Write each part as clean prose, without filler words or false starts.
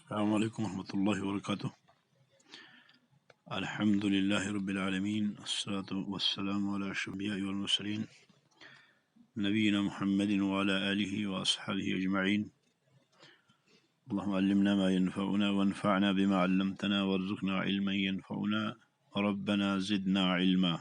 السلام علیکم ورحمۃ اللہ وبرکاتہ۔ الحمد للہ رب العالمین، الصلاۃ والسلام علی اشرف الانبیاء والمرسلین نبینا محمد وعلی آلہ واصحابہ اجمعین۔ اللهم علمنا ما ينفعنا وانفعنا بما علمتنا وارزقنا علما ينفعنا ربنا زدنا علما۔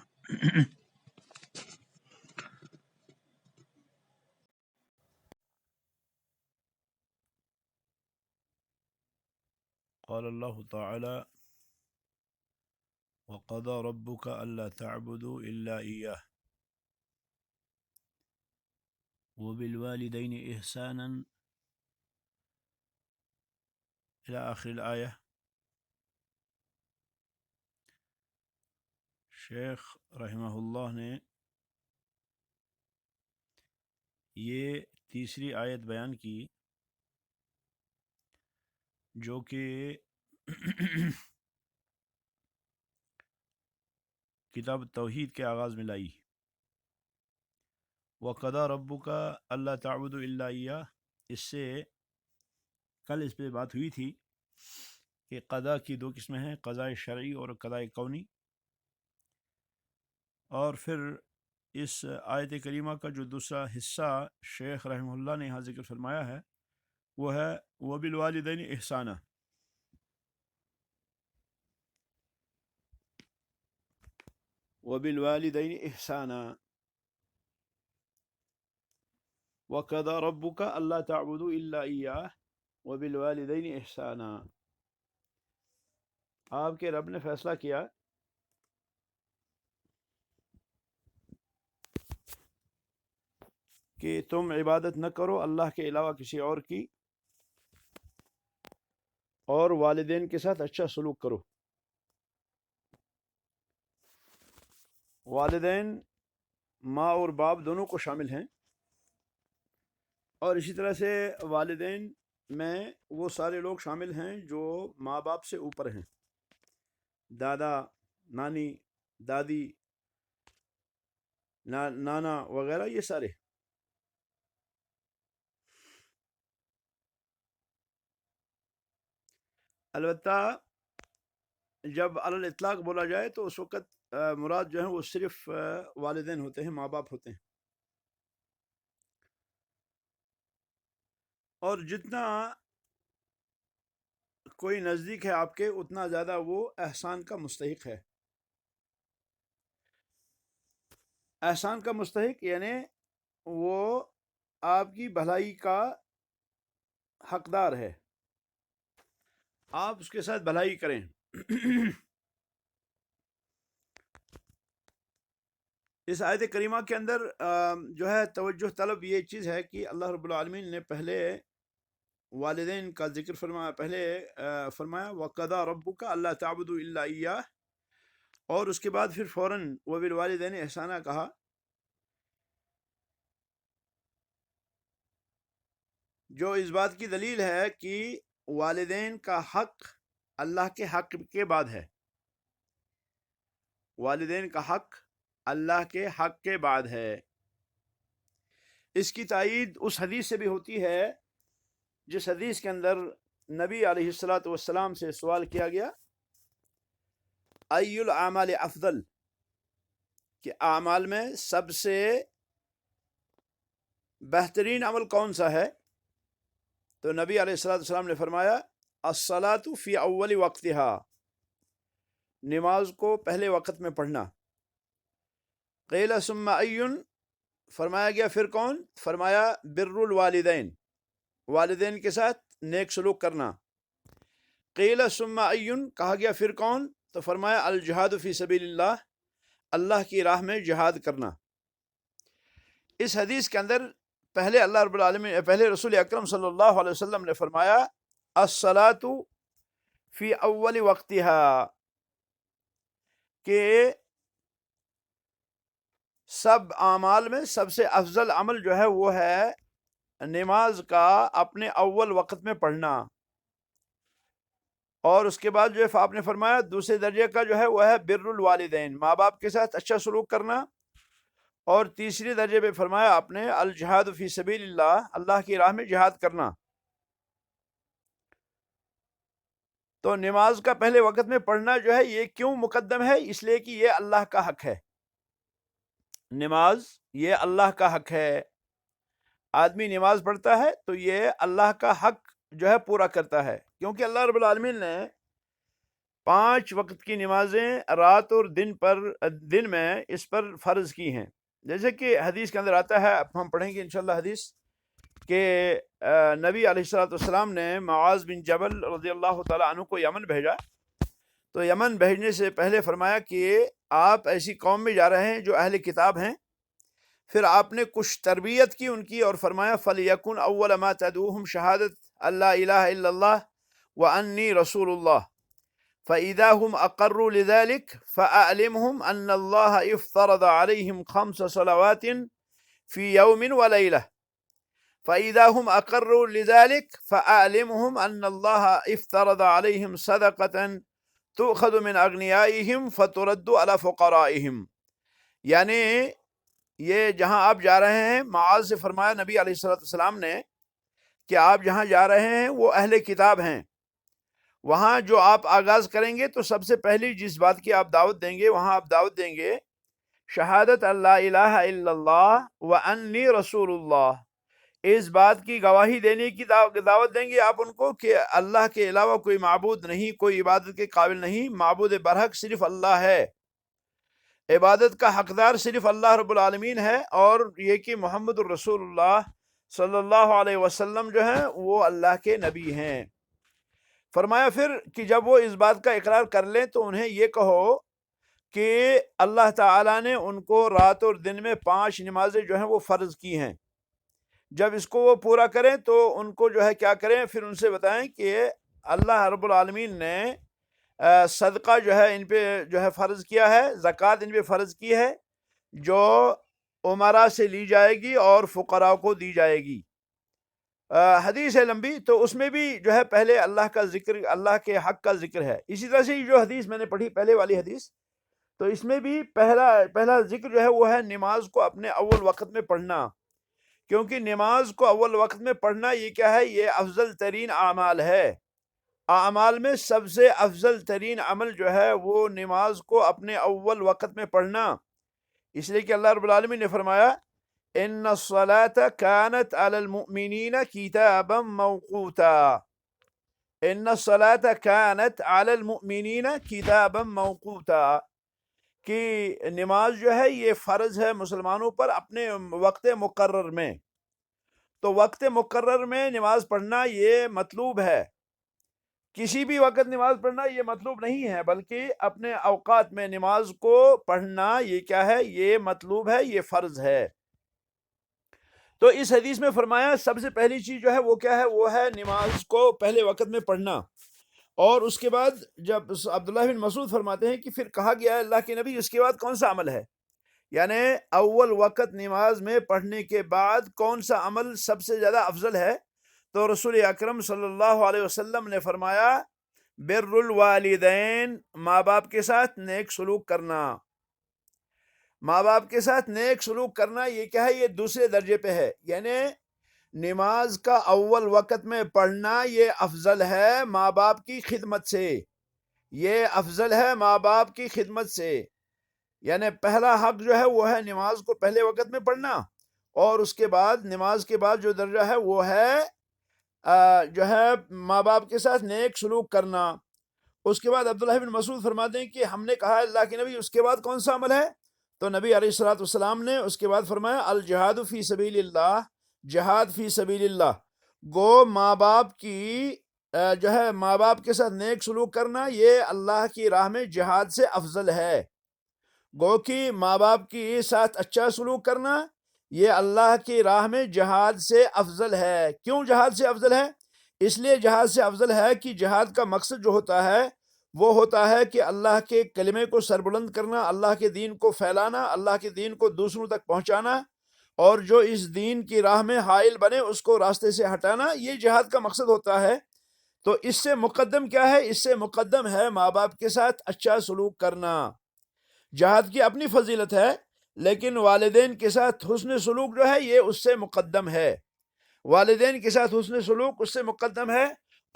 قال اللہ تعالی وقضى ربك ألا تعبدوا إلا إياه وبالوالدين إحسانا إلى آخر الآیہ۔ شیخ رحمہ اللہ نے یہ تیسری آیت بیان کی جو کہ کتاب توحید کے آغاز میں لائی۔ وَقَضَىٰ رَبُّكَ أَلَّا تَعْبُدُوا إِلَّا إِيَّاهُ، اس سے کل اس پہ بات ہوئی تھی کہ قضا کی دو قسمیں ہیں، قضاء شرعی اور قضاء کونی۔ اور پھر اس آیت کریمہ کا جو دوسرا حصہ شیخ رحمہ اللہ نے یہاں ذکر فرمایا ہے وہ ہے وَبِالْوَالِدَيْنِ إِحْسَانًا، وَبِالْوَالِدَيْنِ إِحْسَانًا وَقَضَىٰ رَبُّكَ أَلَّا تَعْبُدُوا إِلَّا إِيَّاهُ وَبِالْوَالِدَيْنِ إِحْسَانًا۔ آپ کے رب نے فیصلہ کیا کہ تم عبادت نہ کرو اللہ کے علاوہ کسی اور کی، اور والدین کے ساتھ اچھا سلوک کرو۔ والدین ماں اور باپ دونوں کو شامل ہیں، اور اسی طرح سے والدین میں وہ سارے لوگ شامل ہیں جو ماں باپ سے اوپر ہیں، دادا، نانی، دادی، نانا وغیرہ، یہ سارے۔ البتہ جب علی الاطلاق بولا جائے تو اس وقت مراد جو ہے وہ صرف والدین ہوتے ہیں، ماں باپ ہوتے ہیں، اور جتنا کوئی نزدیک ہے آپ کے اتنا زیادہ وہ احسان کا مستحق ہے۔ احسان کا مستحق یعنی وہ آپ کی بھلائی کا حقدار ہے، آپ اس کے ساتھ بھلائی کریں۔ اس آیت کریمہ کے اندر جو ہے توجہ طلب یہ چیز ہے کہ اللہ رب العالمین نے پہلے والدین کا ذکر فرمایا، فرمایا وَقَضَىٰ رَبُّكَ أَلَّا تَعْبُدُوا إِلَّا إِيَّاهُ، اور اس کے بعد پھر فوراً وَبِالْوَالِدَيْنِ إِحْسَانًا کہا، جو اس بات کی دلیل ہے کہ والدین کا حق اللہ کے حق کے بعد ہے۔ والدین کا حق اللہ کے حق کے بعد ہے۔ اس کی تائید اس حدیث سے بھی ہوتی ہے جس حدیث کے اندر نبی علیہ الصلاۃ والسلام سے سوال کیا گیا ای الاعمال افضل، کہ اعمال میں سب سے بہترین عمل کون سا ہے؟ تو نبی علیہ الصلاۃ والسلام نے فرمایا الصلاۃ فی اول وقتہا، نماز کو پہلے وقت میں پڑھنا۔ قیل ثم ای، فرمایا گیا پھر کون؟ فرمایا بر الوالدین، والدین کے ساتھ نیک سلوک کرنا۔ قیل ثم ای، کہا گیا پھر کون؟ تو فرمایا الجہاد فی سبیل اللہ، اللہ کی راہ میں جہاد کرنا۔ اس حدیث کے اندر پہلے اللہ رب العالمین، پہلے رسول اکرم صلی اللہ علیہ وسلم نے فرمایا الصلاۃ فی اول وقتہا، کہ سب اعمال میں سب سے افضل عمل جو ہے وہ ہے نماز کا اپنے اول وقت میں پڑھنا۔ اور اس کے بعد جو ہے آپ نے فرمایا دوسرے درجے کا جو ہے وہ ہے بر الوالدین، ماں باپ کے ساتھ اچھا سلوک کرنا۔ اور تیسری درجے پہ فرمایا آپ نے الجہاد فی سبیل اللہ، اللہ کی راہ میں جہاد کرنا۔ تو نماز کا پہلے وقت میں پڑھنا جو ہے یہ کیوں مقدم ہے؟ اس لیے کہ یہ اللہ کا حق ہے. نماز یہ اللہ کا حق ہے. آدمی نماز پڑھتا ہے تو یہ اللہ کا حق جو ہے پورا کرتا ہے، کیونکہ اللہ رب العالمین نے 5 وقت کی نمازیں رات اور دن میں اس پر فرض کی ہیں. جیسے کہ حدیث کے اندر آتا ہے، اب ہم پڑھیں گے انشاءاللہ حدیث، کہ نبی علیہ السلام نے معاذ بن جبل رضی اللہ تعالیٰ عنہ کو یمن بھیجا. تو یمن بھیجنے سے پہلے فرمایا کہ آپ ایسی قوم میں جا رہے ہیں جو اہل کتاب ہیں. پھر آپ نے کچھ تربیت کی ان کی، اور فرمایا فَلْيَكُنْ أَوَّلَ مَا تَدْعُوهُمْ شَهَادَةَ أَن لَا إِلَهَ إِلَّا اللَّهُ وَأَنِّي رَسُولُ اللَّهِ فَإِذَا هُمْ أَقَرُّوا لِذَلِكَ فَأَعْلِمْهُمْ أَنَّ اللَّهَ افْتَرَضَ عَلَيْهِمْ 5 صَلَوَاتٍ فِي يَوْمٍ وَلَيْلَةٍ فَإِذَا هُمْ أَقَرُّوا لِذَلِكَ فَأَعْلِمْهُمْ أَنَّ اللَّهَ افْتَرَضَ عَلَيْهِمْ صَدَقَةً تُؤْخَذُ مِنْ أَغْنِيَائِهِمْ فَتُرَدُّ عَلَى فُقَرَائِهِمْ. یعنی یہ جہاں آپ جا رہے ہیں، معاذ سے فرمایا نبی علیہ السلام نے کہ آپ جہاں جا رہے ہیں وہ اہل کتاب ہیں. وہاں جو آپ آغاز کریں گے تو سب سے پہلی جس بات کی آپ دعوت دیں گے، وہاں آپ دعوت دیں گے شہادت اللہ الہ الا اللہ وانی رسول اللہ. اس بات کی گواہی دینے کی دعوت دیں گے آپ ان کو کہ اللہ کے علاوہ کوئی معبود نہیں، کوئی عبادت کے قابل نہیں، معبود برحق صرف اللہ ہے، عبادت کا حقدار صرف اللہ رب العالمین ہے، اور یہ کہ محمد الرسول اللہ صلی اللہ علیہ وسلم جو ہیں وہ اللہ کے نبی ہیں. فرمایا پھر کہ جب وہ اس بات کا اقرار کر لیں تو انہیں یہ کہو کہ اللہ تعالیٰ نے ان کو رات اور دن میں 5 نمازیں جو ہیں وہ فرض کی ہیں. جب اس کو وہ پورا کریں تو ان کو جو ہے کیا کریں، پھر ان سے بتائیں کہ اللہ رب العالمین نے صدقہ جو ہے ان پہ جو ہے فرض کیا ہے، زکوٰۃ ان پہ فرض کی ہے، جو عمرا سے لی جائے گی اور فقراء کو دی جائے گی. حدیث ہے لمبی، تو اس میں بھی جو ہے پہلے اللہ کا ذکر، اللہ کے حق کا ذکر ہے. اسی طرح سے جو حدیث میں نے پڑھی پہلے والی حدیث، تو اس میں بھی پہلا ذکر جو ہے وہ ہے نماز کو اپنے اول وقت میں پڑھنا. کیونکہ نماز کو اول وقت میں پڑھنا یہ کیا ہے، یہ افضل ترین اعمال ہے. اعمال میں سب سے افضل ترین عمل جو ہے وہ نماز کو اپنے اول وقت میں پڑھنا. اس لیے کہ اللہ رب العالمین نے فرمایا ان الصلاة كانت على المؤمنین کتابا موقوتا. ان الصلاة كانت على المؤمنین کتابا موقوتا، کہ نماز جو ہے یہ فرض ہے مسلمانوں پر اپنے وقت مقرر میں. تو وقت مقرر میں نماز پڑھنا یہ مطلوب ہے. کسی بھی وقت نماز پڑھنا یہ مطلوب نہیں ہے، بلکہ اپنے اوقات میں نماز کو پڑھنا یہ کیا ہے، یہ مطلوب ہے، یہ فرض ہے. تو اس حدیث میں فرمایا سب سے پہلی چیز جو ہے وہ کیا ہے، وہ ہے نماز کو پہلے وقت میں پڑھنا. اور اس کے بعد جب عبداللہ بن مسعود فرماتے ہیں کہ پھر کہا گیا ہے اللہ کے نبی اس کے بعد کون سا عمل ہے، یعنی اول وقت نماز میں پڑھنے کے بعد کون سا عمل سب سے زیادہ افضل ہے؟ تو رسول اکرم صلی اللہ علیہ وسلم نے فرمایا بر الوالدین، ماں باپ کے ساتھ نیک سلوک کرنا. ماں باپ کے ساتھ نیک سلوک کرنا یہ کیا ہے، یہ دوسرے درجے پہ ہے. یعنی نماز کا اول وقت میں پڑھنا یہ افضل ہے ماں باپ کی خدمت سے، یہ افضل ہے ماں باپ کی خدمت سے. یعنی پہلا حق جو ہے وہ ہے نماز کو پہلے وقت میں پڑھنا، اور اس کے بعد نماز کے بعد جو درجہ ہے وہ ہے جو ہے ماں باپ کے ساتھ نیک سلوک کرنا. اس کے بعد عبداللہ بن مسعود فرماتے ہیں کہ ہم نے کہا اللہ کے نبی اس کے بعد کون سا عمل ہے؟ تو نبی علیہ السلام نے اس کے بعد فرمایا الجہاد فی سبیل اللہ، جہاد فی سبیل اللہ. گو ماں باپ کی جو ہے ماں باپ کے ساتھ نیک سلوک کرنا یہ اللہ کی راہ میں جہاد سے افضل ہے. گو کہ ماں باپ کے ساتھ اچھا سلوک کرنا یہ اللہ کی راہ میں جہاد سے افضل ہے. کیوں جہاد سے افضل ہے؟ اس لیے جہاد سے افضل ہے کہ جہاد کا مقصد جو ہوتا ہے وہ ہوتا ہے کہ اللہ کے کلمے کو سربلند کرنا، اللہ کے دین کو پھیلانا، اللہ کے دین کو دوسروں تک پہنچانا، اور جو اس دین کی راہ میں حائل بنے اس کو راستے سے ہٹانا، یہ جہاد کا مقصد ہوتا ہے. تو اس سے مقدم کیا ہے؟ اس سے مقدم ہے ماں باپ کے ساتھ اچھا سلوک کرنا. جہاد کی اپنی فضیلت ہے، لیکن والدین کے ساتھ حسن سلوک جو ہے یہ اس سے مقدم ہے. والدین کے ساتھ حسن سلوک اس سے مقدم ہے.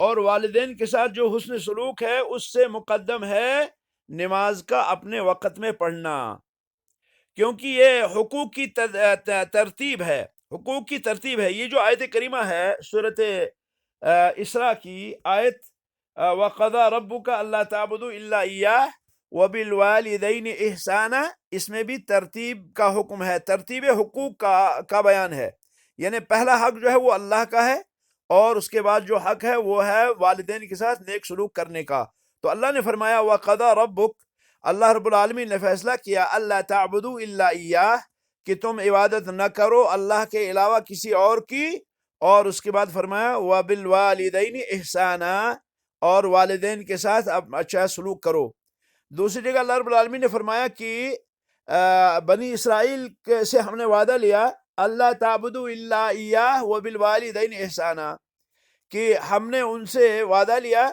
اور والدین کے ساتھ جو حسن سلوک ہے اس سے مقدم ہے نماز کا اپنے وقت میں پڑھنا، کیونکہ یہ حقوق کی ترتیب ہے، حقوق کی ترتیب ہے۔ یہ جو آیت کریمہ ہے سورۃ اسراء کی آیت وَقَضَىٰ رَبُّكَ أَلَّا تَعْبُدُوا إِلَّا إِيَّاهُ وَبِالْوَالِدَيْنِ إِحْسَانًا، اس میں بھی ترتیب کا حکم ہے، ترتیب حقوق کا بیان ہے، یعنی پہلا حق جو ہے وہ اللہ کا ہے، اور اس کے بعد جو حق ہے وہ ہے والدین کے ساتھ نیک سلوک کرنے کا۔ تو اللہ نے فرمایا وَقَضَىٰ رَبُّكَ، اللہ رب العالمین نے فیصلہ کیا اللہ تعبدوا الا ایاہ، کہ تم عبادت نہ کرو اللہ کے علاوہ کسی اور کی، اور اس کے بعد فرمایا وبالوالدین احسانا، اور والدین کے ساتھ اچھا سلوک کرو۔ دوسری جگہ اللہ رب العالمین نے فرمایا کہ بنی اسرائیل سے ہم نے وعدہ لیا اللہ تعبدوا الا ایاہ وبالوالدین احسانا، کہ ہم نے ان سے وعدہ لیا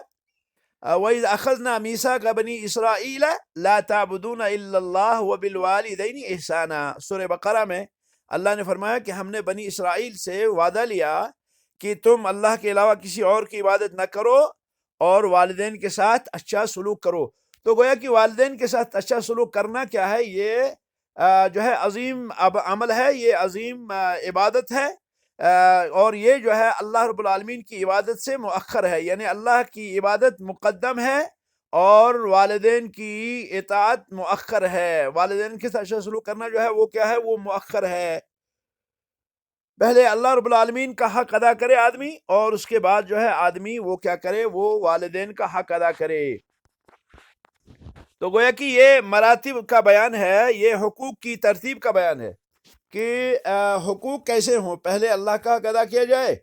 وَإِذْ أَخَذْنَا مِيثَاقَ بَنِي إِسْرَائِيلَ لَا تَعْبُدُونَ إِلَّا اللَّهَ وَبِالْوَالِدَيْنِ إِحْسَانًا، سورہ بقرہ میں اللہ نے فرمایا کہ ہم نے بنی اسرائیل سے وعدہ لیا کہ تم اللہ کے علاوہ کسی اور کی عبادت نہ کرو اور والدین کے ساتھ اچھا سلوک کرو۔ تو گویا کہ والدین کے ساتھ اچھا سلوک کرنا کیا ہے، یہ جو ہے عظیم عمل ہے، یہ عظیم عبادت ہے، اور یہ جو ہے اللہ رب العالمین کی عبادت سے مؤخر ہے، یعنی اللہ کی عبادت مقدم ہے اور والدین کی اطاعت مؤخر ہے۔ والدین کے ساتھ اچھا سلوک کرنا جو ہے وہ کیا ہے، وہ مؤخر ہے۔ پہلے اللہ رب العالمین کا حق ادا کرے آدمی، اور اس کے بعد جو ہے آدمی وہ کیا کرے، وہ والدین کا حق ادا کرے۔ تو گویا کہ یہ مراتب کا بیان ہے، یہ حقوق کی ترتیب کا بیان ہے کہ حقوق کیسے ہوں، پہلے اللہ کا حق ادا کیا جائے،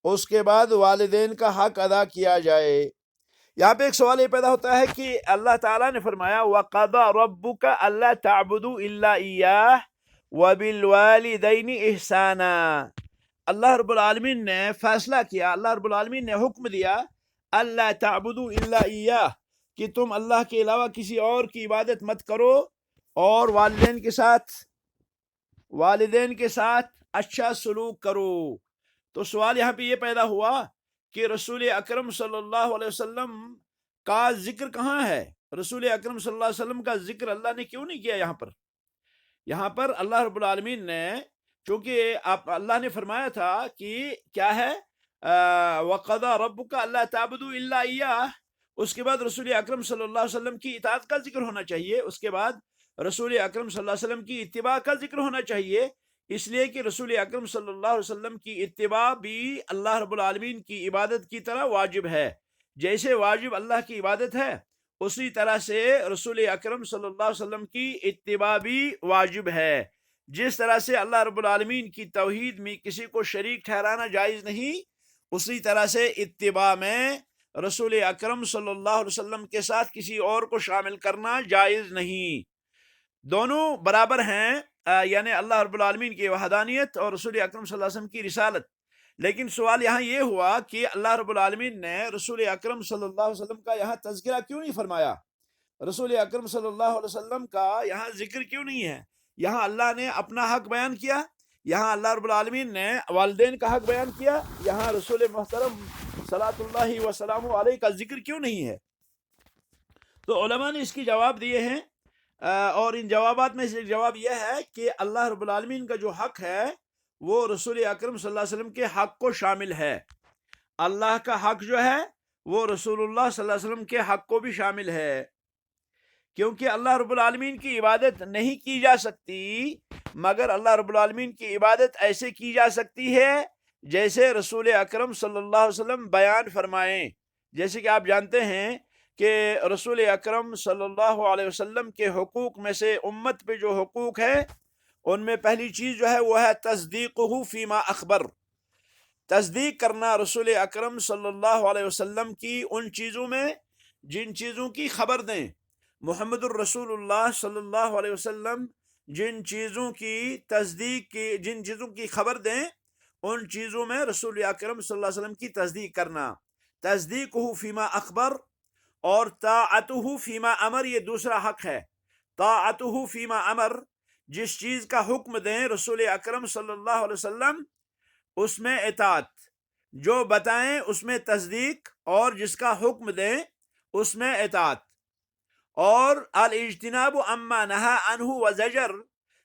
اس کے بعد والدین کا حق ادا کیا جائے۔ یہاں پہ ایک سوال یہ پیدا ہوتا ہے کہ اللہ تعالیٰ نے فرمایا وَقَضَىٰ رَبُّكَ أَلَّا تَعْبُدُوا إِلَّا إِيَّاهُ وَبِالْوَالِدَيْنِ إِحْسَانًا، اللہ رب العالمین نے فیصلہ کیا، اللہ رب العالمین نے حکم دیا اللہ تعبدوا الا ایاہ، کہ تم اللہ کے علاوہ کسی اور کی عبادت مت کرو، اور والدین کے ساتھ اچھا سلوک کرو۔ تو سوال یہاں پہ یہ پیدا ہوا کہ رسول اکرم صلی اللہ علیہ وسلم کا ذکر کہاں ہے؟ رسول اکرم صلی اللہ علیہ وسلم کا ذکر اللہ نے کیوں نہیں کیا یہاں پر اللہ رب العالمین نے، چونکہ اللہ نے فرمایا تھا کہ کیا ہے وَقَضَىٰ رَبُّكَ أَلَّا تَعْبُدُوا إِلَّا إِيَّاهُ، اس کے بعد رسول اکرم صلی اللہ علیہ وسلم کی اطاعت کا ذکر ہونا چاہیے، اس کے بعد رسول اکرم صلی اللہ علیہ وسلم کی اتباع کا ذکر ہونا چاہیے، اس لیے کہ رسول اکرم صلی اللہ علیہ وسلم کی اتباع بھی اللہ رب العالمین کی عبادت کی طرح واجب ہے۔ جیسے واجب اللہ کی عبادت ہے، اسی طرح سے رسول اکرم صلی اللہ علیہ وسلم کی اتباع بھی واجب ہے۔ جس طرح سے اللہ رب العالمین کی توحید میں کسی کو شریک ٹھہرانا جائز نہیں، اسی طرح سے اتباع میں رسول اکرم صلی اللہ علیہ وسلم کے ساتھ کسی اور کو شامل کرنا جائز نہیں۔ دونوں برابر ہیں، یعنی اللہ رب العالمین کی وحدانیت اور رسول اکرم صلی اللہ علیہ وسلم کی رسالت۔ لیکن سوال یہاں یہ ہوا کہ اللہ رب العالمین نے رسول اکرم صلی اللہ علیہ وسلم کا یہاں تذکرہ کیوں نہیں فرمایا؟ رسول اکرم صلی اللہ علیہ وسلم کا یہاں ذکر کیوں نہیں ہے؟ یہاں اللہ نے اپنا حق بیان کیا، یہاں اللہ رب العالمین نے والدین کا حق بیان کیا، یہاں رسول محترم صلوات اللہ وسلام علیہ کا ذکر کیوں نہیں ہے؟ تو علماء نے اس کی جواب دیے ہیں، اور ان جوابات میں سے ایک جواب یہ ہے کہ اللہ رب العالمین کا جو حق ہے وہ رسول اکرم صلی اللہ علیہ وسلم کے حق کو شامل ہے۔ اللہ کا حق جو ہے وہ رسول اللہ صلی اللہ علیہ وسلم کے حق کو بھی شامل ہے، کیونکہ اللہ رب العالمین کی عبادت نہیں کی جا سکتی مگر اللہ رب العالمین کی عبادت ایسے کی جا سکتی ہے جیسے رسول اکرم صلی اللہ علیہ وسلم بیان فرمائیں۔ جیسے کہ آپ جانتے ہیں کہ رسول اکرم صلی اللہ علیہ وسلم کے حقوق میں سے امت پہ جو حقوق ہے ان میں پہلی چیز جو ہے وہ ہے تصدیقہ فیما اخبر، تصدیق کرنا رسول اکرم صلی اللہ علیہ وسلم کی ان چیزوں میں جن چیزوں کی خبر دیں۔ محمد الرسول اللہ صلی اللہ علیہ وسلم جن چیزوں کی تصدیق کی، جن چیزوں کی خبر دیں، ان چیزوں میں رسول اکرم صلی اللہ علیہ وسلم کی تصدیق کرنا۔ تصدیقہ فیما اخبر اور طاعتہ فیما امر، یہ دوسرا حق ہے۔ طاعتہ فیما امر، جس چیز کا حکم دیں رسول اکرم صلی اللہ علیہ وسلم اس میں اطاعت، جو بتائیں اس میں تصدیق، اور جس کا حکم دیں اس میں اطاعت، اور الاجتناب عما نہا عنہ وزجر،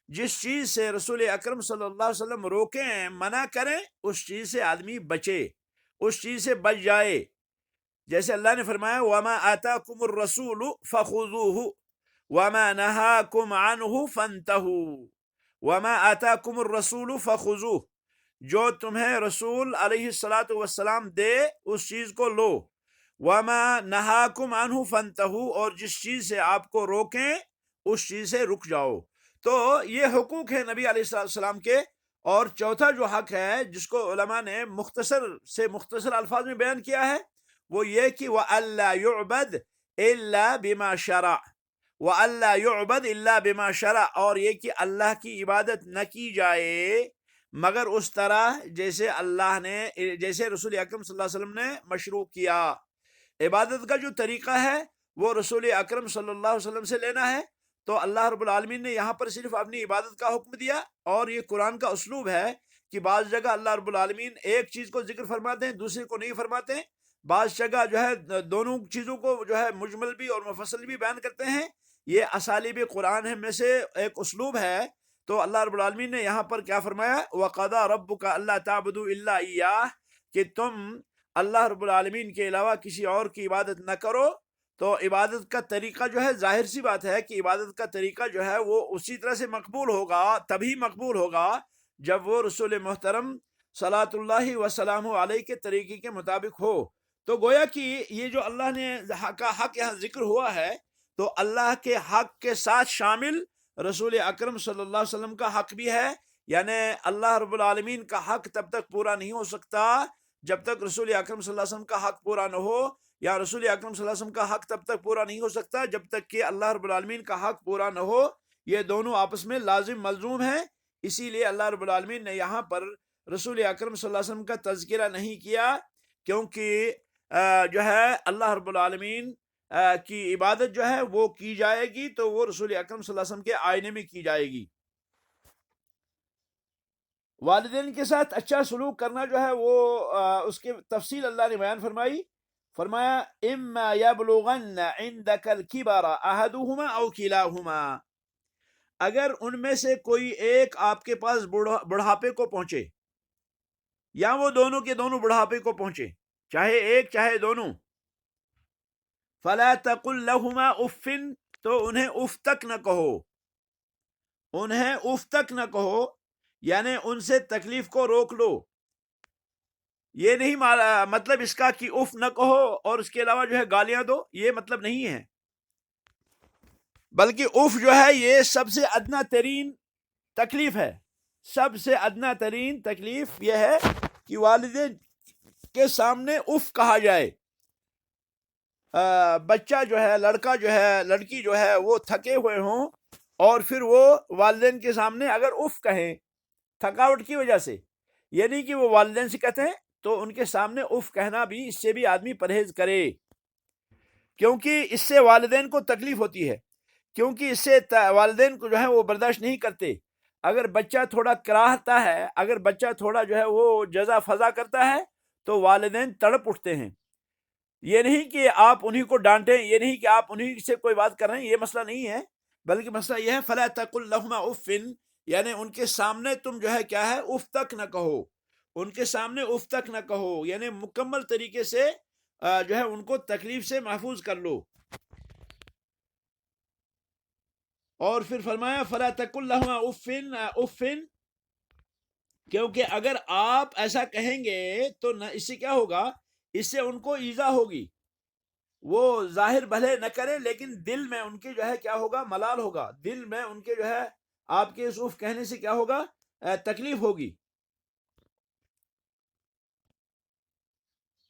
جس چیز سے رسول اکرم صلی اللہ علیہ وسلم روکیں، منع کریں، اس چیز سے آدمی بچے، اس چیز سے بچ جائے. جیسے اللہ نے فرمایا وَمَا آتَاكُمُ الرَّسُولُ فَخُذُوهُ وَمَا نَهَاكُمْ عَنْهُ فَانْتَهُوا وَمَا آتَاكُمُ الرَّسُولُ فَخُذُوهُ، جو تمہیں رسول علیہ الصلاۃ والسلام دے اس چیز کو لو، وَمَا نَهَاكُمْ عَنْهُ فَانْتَهُوا، اور جس چیز سے آپ کو روکیں اس چیز سے رک جاؤ. تو یہ حقوق ہیں نبی علیہ السلام کے. اور چوتھا جو حق ہے جس کو علماء نے مختصر سے مختصر الفاظ میں بیان کیا ہے وہ یہ کہ وَأَلَّا يُعْبَدْ إِلَّا بِمَا شَرَعَ، وَأَلَّا يُعْبَدْ إِلَّا بِمَا شَرَعَ، اور یہ کہ اللہ کی عبادت نہ کی جائے مگر اس طرح جیسے اللہ نے، جیسے رسول اکرم صلی اللہ علیہ وسلم نے مشروع کیا. عبادت کا جو طریقہ ہے وہ رسول اکرم صلی اللہ علیہ وسلم سے لینا ہے. تو اللہ رب العالمین نے یہاں پر صرف اپنی عبادت کا حکم دیا، اور یہ قرآن کا اسلوب ہے کہ بعض جگہ اللہ رب العالمین ایک چیز کو ذکر فرماتے ہیں، دوسرے کو نہیں فرماتے ہیں. بعض جگہ جو ہے دونوں چیزوں کو جو ہے مجمل بھی اور مفصل بھی بیان کرتے ہیں. یہ اسالیب قرآن میں سے ایک اسلوب ہے. تو اللہ رب العالمین نے یہاں پر کیا فرمایا وَقَضَىٰ رَبُّكَ أَلَّا تَعْبُدُوا إِلَّا إِيَّاهُ، کہ تم اللہ رب العالمین کے علاوہ کسی اور کی عبادت نہ کرو. تو عبادت کا طریقہ جو ہے ظاہر سی بات ہے کہ عبادت کا طریقہ جو ہے وہ اسی طرح سے مقبول ہوگا، تبھی مقبول ہوگا جب وہ رسول محترم صلاۃ اللہ وسلام علیہ کے طریقے کے مطابق ہو. تو گویا کہ یہ جو اللہ نے کا حق یہاں ذکر ہوا ہے تو اللہ کے حق کے ساتھ شامل رسول اکرم صلی اللہ علیہ وسلم کا حق بھی ہے. یعنی اللہ رب العالمین کا حق تب تک پورا نہیں ہو سکتا جب تک رسول اکرم صلی اللہ علیہ وسلم کا حق پورا نہ ہو، یا رسول اکرم صلی اللہ علیہ وسلم کا حق تب تک پورا نہیں ہو سکتا جب تک کہ اللہ رب العالمین کا حق پورا نہ ہو. یہ دونوں آپس میں لازم ملزوم ہیں. اسی لیے اللہ رب العالمین نے یہاں پر رسول اکرم صلی اللہ علیہ وسلم کا تذکرہ نہیں کیا، کیونکہ جو ہے اللہ رب العالمین کی عبادت جو ہے وہ کی جائے گی تو وہ رسول اکرم صلی اللہ علیہ وسلم کے آئینے میں کی جائے گی. والدین کے ساتھ اچھا سلوک کرنا جو ہے وہ اس کی تفصیل اللہ نے بیان فرمایا اما یبلغن عندک الکبر احدہما او کلاہما، اگر ان میں سے کوئی ایک آپ کے پاس بڑھاپے کو پہنچے، یا وہ دونوں کے دونوں بڑھاپے کو پہنچے، چاہے ایک چاہے دونوں، فلا تقل لہما اف، تو انہیں اف تک نہ کہو، انہیں اف تک نہ کہو، یعنی ان سے تکلیف کو روک لو. یہ نہیں مطلب اس کا کہ اف نہ کہو اور اس کے علاوہ جو ہے گالیاں دو، یہ مطلب نہیں ہے، بلکہ اف جو ہے یہ سب سے ادنا ترین تکلیف ہے. سب سے ادنا ترین تکلیف یہ ہے کہ والدین کے سامنے اف کہا جائے. بچہ جو ہے، لڑکا جو ہے، لڑکی جو ہے وہ تھکے ہوئے ہوں اور پھر وہ والدین کے سامنے اگر اف کہیں تھکاوٹ کی وجہ سے، یعنی کہ وہ والدین سے کہتے ہیں تو ان کے سامنے اف کہنا بھی، اس سے بھی آدمی پرہیز کرے، کیونکہ اس سے والدین کو تکلیف ہوتی ہے، کیونکہ اس سے والدین کو جو ہے وہ برداشت نہیں کرتے. اگر بچہ تھوڑا کراہتا ہے، اگر بچہ تھوڑا جو ہے وہ جزا فضا کرتا ہے تو والدین تڑپ اٹھتے ہیں. یہ نہیں کہ آپ انہی کو ڈانٹیں، یہ نہیں کہ آپ انہی سے کوئی بات کر رہے ہیں، یہ مسئلہ نہیں ہے، بلکہ مسئلہ یہ ہے فلا تقل لہما اف، یعنی ان کے سامنے تم جو ہے کیا ہے اف تک نہ کہو، ان کے سامنے اف تک نہ کہو، یعنی مکمل طریقے سے جو ہے ان کو تکلیف سے محفوظ کر لو. اور پھر فرمایا فلا تقل لہما اف، کیونکہ اگر آپ ایسا کہیں گے تو اس سے کیا ہوگا، اس سے ان کو ایذا ہوگی. وہ ظاہر بھلے نہ کرے لیکن دل میں ان کے جو ہے کیا ہوگا، ملال ہوگا، دل میں ان کے جو ہے آپ کے اس اف کہنے سے کیا ہوگا، تکلیف ہوگی.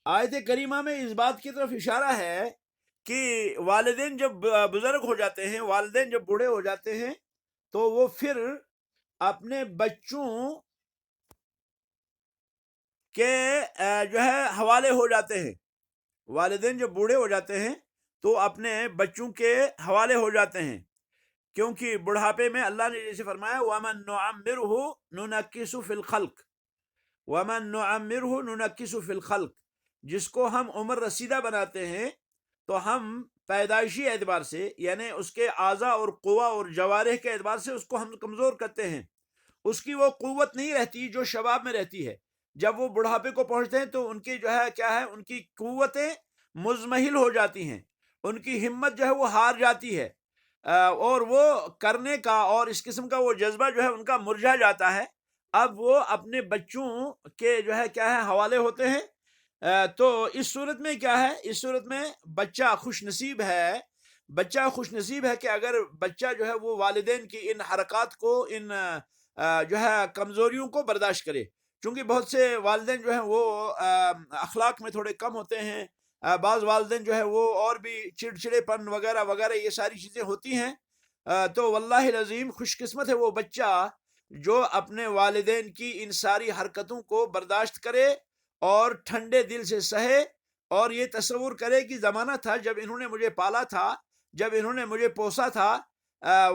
آیت کریمہ میں اس بات کی طرف اشارہ ہے کہ والدین جب بزرگ ہو جاتے ہیں، والدین جب بوڑھے ہو جاتے ہیں تو وہ پھر اپنے بچوں کے جو ہے حوالے ہو جاتے ہیں. والدین جب بوڑھے ہو جاتے ہیں تو اپنے بچوں کے حوالے ہو جاتے ہیں، کیونکہ بڑھاپے میں اللہ نے جیسے فرمایا وَمَن نُعَمِّرْهُ نُنَكِّسُ فِي الْخَلْقِ، وَمَن نُعَمِّرْهُ نُنَكِّسُ فِي الْخَلْقِ، جس کو ہم عمر رسیدہ بناتے ہیں تو ہم پیدائشی اعتبار سے یعنی اس کے اعضاء اور قوا اور جوارح کے اعتبار سے اس کو ہم کمزور کرتے ہیں. اس کی وہ قوت نہیں رہتی جو شباب میں رہتی ہے. جب وہ بڑھاپے کو پہنچتے ہیں تو ان کی جو ہے کیا ہے، ان کی قوتیں مزمحل ہو جاتی ہیں، ان کی ہمت جو ہے وہ ہار جاتی ہے، اور وہ کرنے کا اور اس قسم کا وہ جذبہ جو ہے ان کا مرجھا جاتا ہے. اب وہ اپنے بچوں کے جو ہے کیا ہے حوالے ہوتے ہیں. تو اس صورت میں کیا ہے، اس صورت میں بچہ خوش نصیب ہے، بچہ خوش نصیب ہے کہ اگر بچہ جو ہے وہ والدین کی ان حرکات کو، ان جو ہے کمزوریوں کو برداشت کرے. چونکہ بہت سے والدین جو ہیں وہ اخلاق میں تھوڑے کم ہوتے ہیں، بعض والدین جو ہے وہ اور بھی چڑچڑے پن وغیرہ وغیرہ یہ ساری چیزیں ہوتی ہیں. تو واللہ العظیم خوش قسمت ہے وہ بچہ جو اپنے والدین کی ان ساری حرکتوں کو برداشت کرے اور ٹھنڈے دل سے سہے، اور یہ تصور کرے کہ زمانہ تھا جب انہوں نے مجھے پالا تھا، جب انہوں نے مجھے پوسا تھا.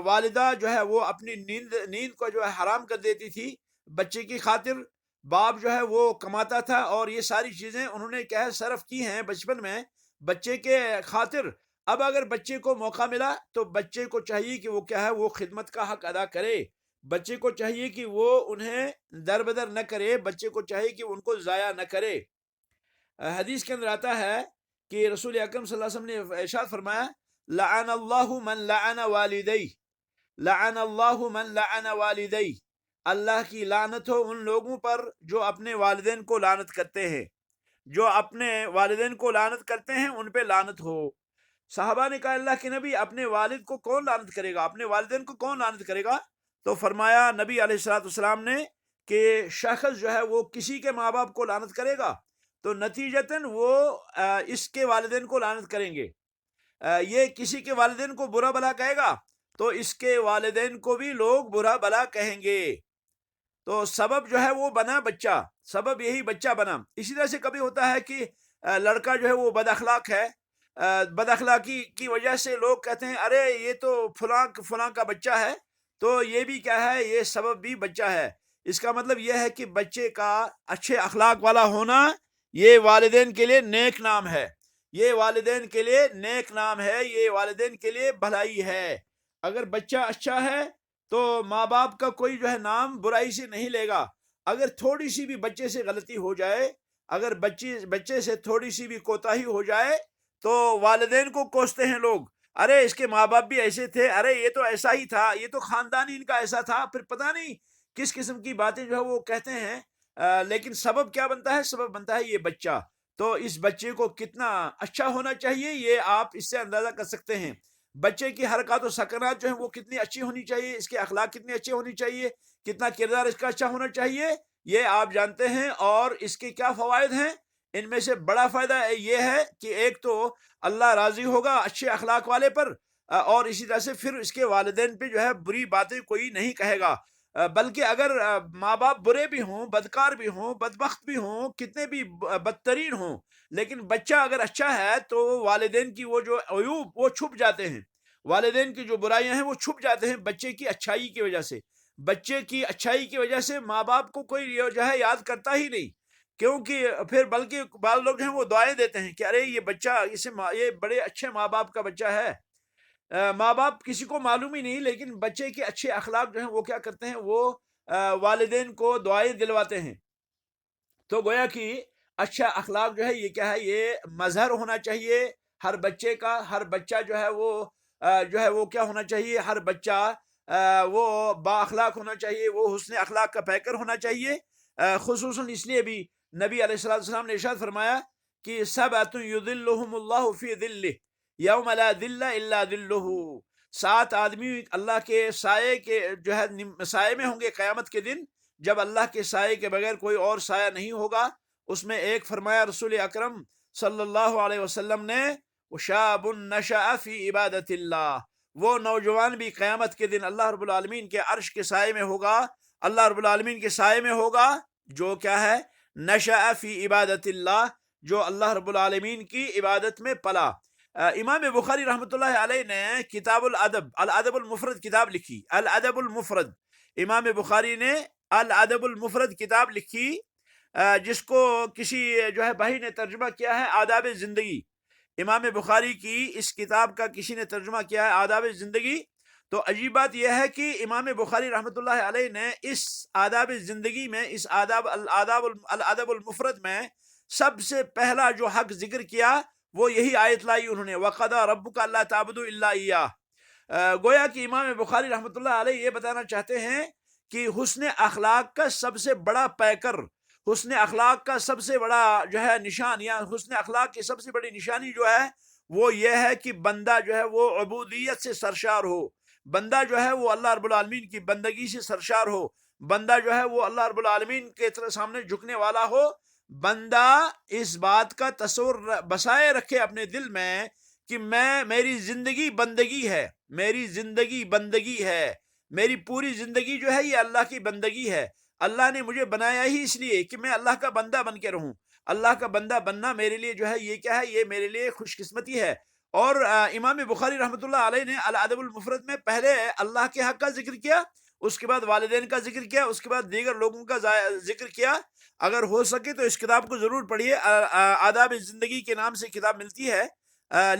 والدہ جو ہے وہ اپنی نیند کو جو ہے حرام کر دیتی تھی بچے کی خاطر، باپ جو ہے وہ کماتا تھا، اور یہ ساری چیزیں انہوں نے کیا ہے صرف کی ہیں بچپن میں بچے کے خاطر. اب اگر بچے کو موقع ملا تو بچے کو چاہیے کہ وہ کیا ہے وہ خدمت کا حق ادا کرے. بچے کو چاہیے کہ وہ انہیں در بدر نہ کرے، بچے کو چاہیے کہ ان کو ضائع نہ کرے. حدیث کے اندر آتا ہے کہ رسول اکرم صلی اللہ علیہ وسلم نے ارشاد فرمایا، لعن اللہ من لعن والدی، لعن اللہ من لعن والدی، اللہ کی لعنت ہو ان لوگوں پر جو اپنے والدین کو لعنت کرتے ہیں، جو اپنے والدین کو لعنت کرتے ہیں ان پہ لعنت ہو. صحابہ نے کہا اللہ کے نبی اپنے والد کو کون لعنت کرے گا، اپنے والدین کو کون لعنت کرے گا؟ تو فرمایا نبی علیہ الصلوۃ والسلام نے کہ شخص جو ہے وہ کسی کے ماں باپ کو لعنت کرے گا تو نتیجتاً وہ اس کے والدین کو لعنت کریں گے. یہ کسی کے والدین کو برا بلا کہے گا تو اس کے والدین کو بھی لوگ برا بلا کہیں گے. تو سبب جو ہے وہ بنا بچہ، سبب یہی بچہ بنا. اسی طرح سے کبھی ہوتا ہے کہ لڑکا جو ہے وہ بد اخلاق ہے، بد اخلاقی کی وجہ سے لوگ کہتے ہیں ارے یہ تو فلاں کا بچہ ہے، تو یہ بھی کیا ہے، یہ سبب بھی بچہ ہے. اس کا مطلب یہ ہے کہ بچے کا اچھے اخلاق والا ہونا یہ والدین کے لیے نیک نام ہے، یہ والدین کے لیے نیک نام ہے، یہ والدین کے لیے بھلائی ہے. اگر بچہ اچھا ہے تو ماں باپ کا کوئی جو ہے نام برائی سے نہیں لے گا. اگر تھوڑی سی بھی بچے سے غلطی ہو جائے، اگر بچے سے تھوڑی سی بھی کوتاہی ہو جائے تو والدین کو کوستے ہیں لوگ، ارے اس کے ماں باپ بھی ایسے تھے، ارے یہ تو ایسا ہی تھا، یہ تو خاندان ہی ان کا ایسا تھا. پھر پتہ نہیں کس قسم کی باتیں جو ہے وہ کہتے ہیں. لیکن سبب کیا بنتا ہے؟ سبب بنتا ہے یہ بچہ. تو اس بچے کو کتنا اچھا ہونا چاہیے یہ آپ اس سے اندازہ کر سکتے ہیں. بچے کی حرکات و سکنات جو ہیں وہ کتنی اچھی ہونی چاہیے، اس کے اخلاق کتنے اچھے ہونی چاہیے، کتنا کردار اس کا اچھا ہونا چاہیے، یہ آپ جانتے ہیں. اور اس کے کیا فوائد ہیں؟ ان میں سے بڑا فائدہ یہ ہے کہ ایک تو اللہ راضی ہوگا اچھے اخلاق والے پر، اور اسی طرح سے پھر اس کے والدین پہ جو ہے بری باتیں کوئی نہیں کہے گا. بلکہ اگر ماں باپ برے بھی ہوں، بدکار بھی ہوں، بدبخت بھی ہوں، کتنے بھی بدترین ہوں، لیکن بچہ اگر اچھا ہے تو والدین کی وہ جو عیوب وہ چھپ جاتے ہیں، والدین کی جو برائیاں ہیں وہ چھپ جاتے ہیں بچے کی اچھائی کی وجہ سے. بچے کی اچھائی کی وجہ سے ماں باپ کو کوئی جو ہے یاد کرتا ہی نہیں، کیونکہ پھر بلکہ بعض لوگ جو ہیں وہ دعائیں دیتے ہیں کہ ارے یہ بچہ یہ بڑے اچھے ماں باپ کا بچہ ہے. ماں باپ کسی کو معلوم ہی نہیں، لیکن بچے کے اچھے اخلاق جو ہیں وہ کیا کرتے ہیں، وہ والدین کو دعائیں دلواتے ہیں. تو گویا کہ اچھا اخلاق جو ہے یہ کیا ہے، یہ مظہر ہونا چاہیے ہر بچے کا. ہر بچہ جو ہے وہ کیا ہونا چاہیے، ہر بچہ وہ با اخلاق ہونا چاہیے، وہ حسن اخلاق کا پیکر ہونا چاہیے. خصوصاً اس لیے بھی نبی علیہ الصلوۃ والسلام نے ارشاد فرمایا کہ سبعۃ یظلھم اللہ فی ظلہ یوم لا ظل الا ظلہ. 7 آدمی اللہ کے سائے کے جو ہے سائے میں ہوں گے قیامت کے دن، جب اللہ کے سائے کے بغیر کوئی اور سایہ نہیں ہوگا. اس میں ایک فرمایا رسول اکرم صلی اللہ علیہ وسلم نے، وشاب نشأ فی عبادت اللہ، وہ نوجوان بھی قیامت کے دن اللہ رب العالمین کے عرش کے سائے میں ہوگا، اللہ رب العالمین کے سائے میں ہوگا، جو کیا ہے، نشأ فی عبادت اللہ، جو اللہ رب العالمین کی عبادت میں پلا. امام بخاری رحمۃ اللہ علیہ نے کتاب الادب المفرد کتاب لکھی، الادب المفرد. امام بخاری نے الادب المفرد کتاب لکھی. جس کو کسی جو ہے بھائی نے ترجمہ کیا ہے آداب زندگی. امام بخاری کی اس کتاب کا کسی نے ترجمہ کیا ہے آداب زندگی. تو عجیب بات یہ ہے کہ امام بخاری رحمۃ اللہ علیہ نے اس آداب زندگی میں، اس الادب المفرد میں سب سے پہلا جو حق ذکر کیا وہ یہی آیت لائی انہوں نے، وَقَضَىٰ رَبُّكَ أَلَّا تَعْبُدُوا إِلَّا إِيَّاهُ. گویا کہ امام بخاری رحمۃ اللہ علیہ یہ بتانا چاہتے ہیں کہ حسن اخلاق کا سب سے بڑا پیکر، حسن اخلاق کا سب سے بڑا جو ہے نشان، یا حسن اخلاق کی سب سے بڑی نشانی جو ہے وہ یہ ہے کہ بندہ جو ہے وہ عبودیت سے سرشار ہو، بندہ جو ہے وہ اللہ رب العالمین کی بندگی سے سرشار ہو، بندہ جو ہے وہ اللہ رب العالمین کے سامنے جھکنے والا ہو، بندہ اس بات کا تصور بسائے رکھے اپنے دل میں کہ میری زندگی بندگی ہے، میری زندگی بندگی ہے، میری پوری زندگی جو ہے یہ اللہ کی بندگی ہے. اللہ نے مجھے بنایا ہی اس لیے کہ میں اللہ کا بندہ بن کے رہوں. اللہ کا بندہ بننا میرے لیے جو ہے یہ کیا ہے، یہ میرے لیے خوش قسمتی ہے. اور امام بخاری رحمۃ اللہ علیہ نے الادب المفرد میں پہلے اللہ کے حق کا ذکر کیا، اس کے بعد والدین کا ذکر کیا، اس کے بعد دیگر لوگوں کا ذکر کیا. اگر ہو سکے تو اس کتاب کو ضرور پڑھیے. آداب زندگی کے نام سے کتاب ملتی ہے،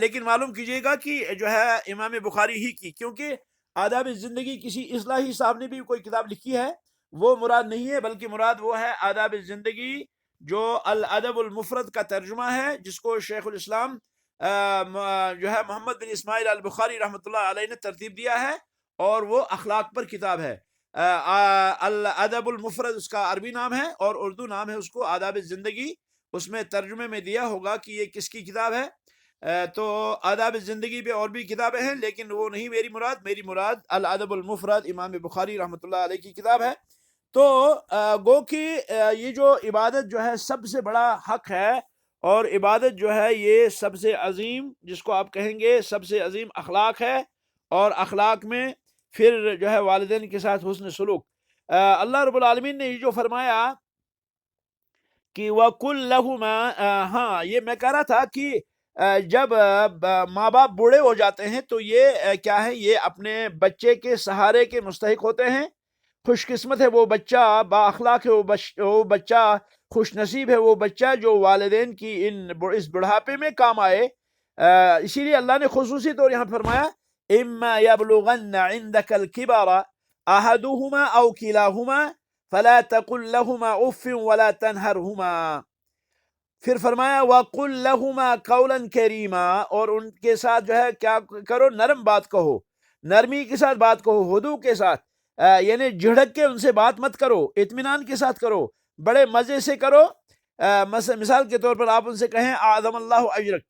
لیکن معلوم کیجئے گا کہ جو ہے امام بخاری ہی کی، کیونکہ آداب زندگی کسی اصلاحی صاحب نے بھی کوئی کتاب لکھی ہے وہ مراد نہیں ہے، بلکہ مراد وہ ہے آداب زندگی جو الادب المفرد کا ترجمہ ہے، جس کو شیخ الاسلام جو ہے محمد بن اسماعیل البخاری رحمۃ اللہ علیہ نے ترتیب دیا ہے، اور وہ اخلاق پر کتاب ہے. الادب المفرد اس کا عربی نام ہے، اور اردو نام ہے اس کو آداب زندگی. اس میں ترجمے میں دیا ہوگا کہ یہ کس کی کتاب ہے. تو آداب زندگی پہ اور بھی کتابیں ہیں، لیکن وہ نہیں میری مراد الادب المفرد امام بخاری رحمۃ اللہ علیہ کی کتاب ہے. تو گو کہ یہ جو عبادت جو ہے سب سے بڑا حق ہے، اور عبادت جو ہے یہ سب سے عظیم، جس کو آپ کہیں گے سب سے عظیم اخلاق ہے. اور اخلاق میں پھر جو ہے والدین کے ساتھ حسن سلوک. اللہ رب العالمین نے یہ جو فرمایا کہ وَقُلْ لَهُمَا، ہاں یہ میں کہہ رہا تھا کہ جب ماں باپ بوڑھے ہو جاتے ہیں تو یہ کیا ہے، یہ اپنے بچے کے سہارے کے مستحق ہوتے ہیں. خوش قسمت ہے وہ بچہ، با اخلاق ہے وہ بچہ، خوش نصیب ہے وہ بچہ جو والدین کی اس بڑھاپے میں کام آئے. اسی لیے اللہ نے خصوصی طور یہاں فرمایا اما یبلغن عندک الکبر احدہما او کلاہما فلا تقل لہما اف ولا تنہرہما. پھر فرمایا وَقُلْ لَهُمَا قَوْلًا كَرِيمًا، اور ان کے ساتھ جو ہے کیا کرو، نرم بات کہو، نرمی کے ساتھ بات کہو، ہدوء کے ساتھ، یعنی جھڑک کے ان سے بات مت کرو، اطمینان کے ساتھ کرو، بڑے مزے سے کرو. مثال کے طور پر آپ ان سے کہیں اعظم اللہ اجرک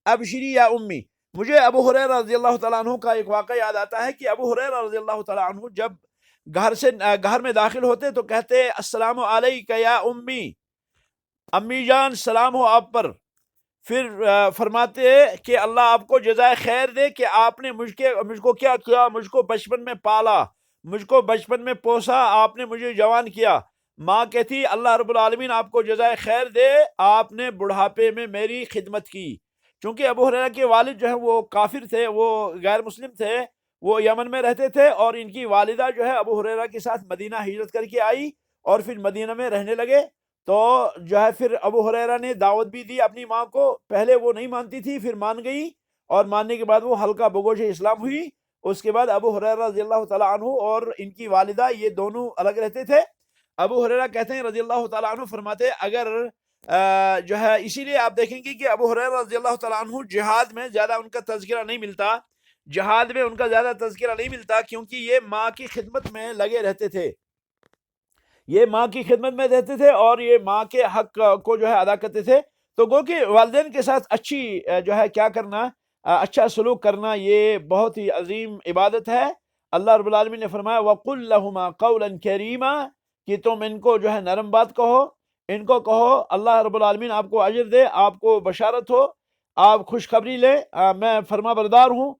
ابشری یا امی. مجھے ابو ہریرہ رضی اللہ تعالیٰ عنہ کا ایک واقعہ یاد آتا ہے کہ ابو ہریرہ رضی اللہ تعالیٰ عنہ جب گھر میں داخل ہوتے تو کہتے السلام علیک یا امی، امی جان سلام ہو آپ پر. پھر فرماتے کہ اللہ آپ کو جزائے خیر دے کہ آپ نے مجھ کو کیا کیا، مجھ کو بچپن میں پالا، مجھ کو بچپن میں پوسا، آپ نے مجھے جوان کیا. ماں کہتی اللہ رب العالمین آپ کو جزائے خیر دے، آپ نے بڑھاپے میں میری خدمت کی. چونکہ ابو ہریرہ کے والد جو ہے وہ کافر تھے، وہ غیر مسلم تھے، وہ یمن میں رہتے تھے، اور ان کی والدہ جو ہے ابو ہریرہ کے ساتھ مدینہ ہجرت کر کے آئی اور پھر مدینہ میں رہنے لگے. تو جو ہے پھر ابو ہریرہ نے دعوت بھی دی اپنی ماں کو. پہلے وہ نہیں مانتی تھی، پھر مان گئی، اور ماننے کے بعد وہ ہلکا بگوش اسلام ہوئی. اس کے بعد ابو ہریرہ رضی اللہ تعالیٰ عنہ اور ان کی والدہ یہ دونوں الگ رہتے تھے. ابو ہریرہ کہتے ہیں رضی اللہ تعالیٰ عنہ، فرماتے اگر جو ہے، اسی لیے آپ دیکھیں گے کہ ابو ہریرہ رضی اللہ تعالیٰ عنہ جہاد میں زیادہ ان کا تذکرہ نہیں ملتا، جہاد میں ان کا زیادہ تذکرہ نہیں ملتا، کیونکہ یہ ماں کی خدمت میں لگے رہتے تھے، یہ ماں کی خدمت میں رہتے تھے، اور یہ ماں کے حق کو جو ہے ادا کرتے تھے. تو گو کہ والدین کے ساتھ اچھی جو ہے کیا کرنا، اچھا سلوک کرنا، یہ بہت ہی عظیم عبادت ہے. اللہ رب العالمین نے فرمایا وَقُلْ لَهُمَا قَوْلًا كَرِيمًا، کہ تم ان کو جو ہے نرم بات کہو، ان کو کہو اللہ رب العالمین آپ کو اجر دے، آپ کو بشارت ہو، آپ خوشخبری لیں، میں فرما بردار ہوں،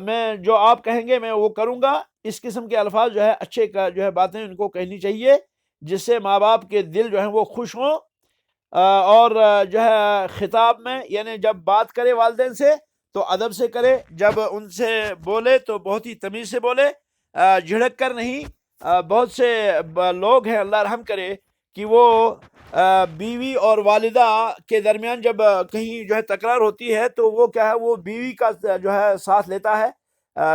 میں جو آپ کہیں گے میں وہ کروں گا. اس قسم کے الفاظ جو ہے اچھے جو ہے باتیں ان کو کہنی چاہیے، جس سے ماں باپ کے دل جو ہیں وہ خوش ہوں. اور جو ہے خطاب میں، یعنی جب بات کرے والدین سے تو ادب سے کرے، جب ان سے بولے تو بہت ہی تمیز سے بولے، جھڑک کر نہیں. بہت سے لوگ ہیں اللہ رحم کرے کہ وہ بیوی اور والدہ کے درمیان جب کہیں جو ہے تکرار ہوتی ہے تو وہ کیا ہے، وہ بیوی کا جو ہے ساتھ لیتا ہے،